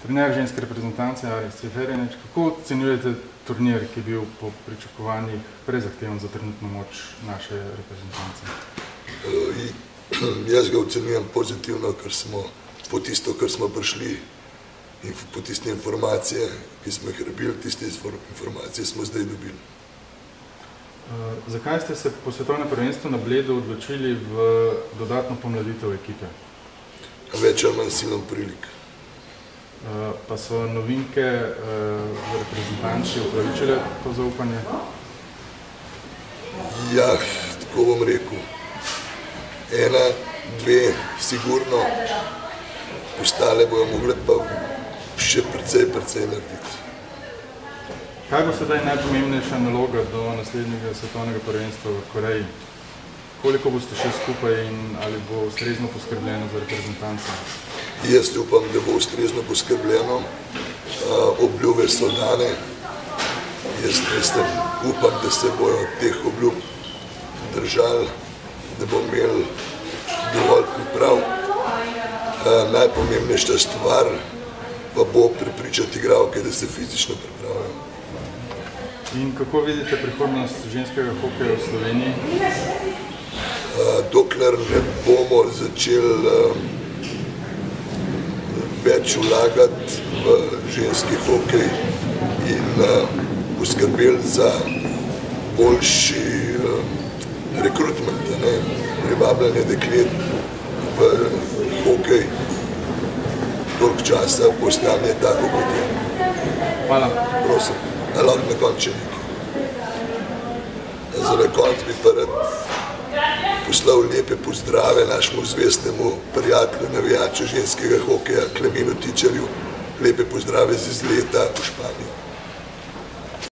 Trener ženske reprezentance Alex Ceferinič, kako ocenjujete turnir, ki je bil po pričakovanjih prezahteven za trenutno moč naše reprezentance? Jaz ga ocenjujem pozitivno, ker smo po tisto, kar smo prišli in po tiste informacije, ki smo jih rabili, tiste informacije smo zdaj dobili. Zakaj ste se po svetovnem prvenstvu na Bledu odločili v dodatno pomladitev ekipe? Več ali manj silom prilik. Pa so novinke v reprezentanci upravičile to zaupanje? Ja, tako bom rekel. Ena, dve, sigurno. Ostale bojo mogli pa še precej narediti. Kaj bo sedaj najpomembnejša naloga do naslednjega svetovnega prvenstva v Koreji? Koliko boste še skupaj in ali bo ustrezno poskrbljeno za reprezentanco? Jaz upam, da bo ustrezno poskrbljeno. Obljube so dane. Jaz upam, da se bojo teh obljub držali, da bomo imeli dovolj priprav. Najpomembnejša stvar pa bo prepričati igralke, da se fizično pripravijo. In kako vidite prihodnost ženskega hokeja v Sloveniji? Dokler ne bomo začeli več vlagati v ženski hokej in poskrbeli za boljši rekrutment, privabljanje deklet v hokej, toliko časa bo stanje tako, kot je. Hvala. Prosim, lahko na koncu nekaj. Za konec bi pa rad poslal lepe pozdrave našemu zvestnemu prijatelju, navijaču ženskega hokeja Klemenu Tičarju. Lepe pozdrave z izleta v Španiji.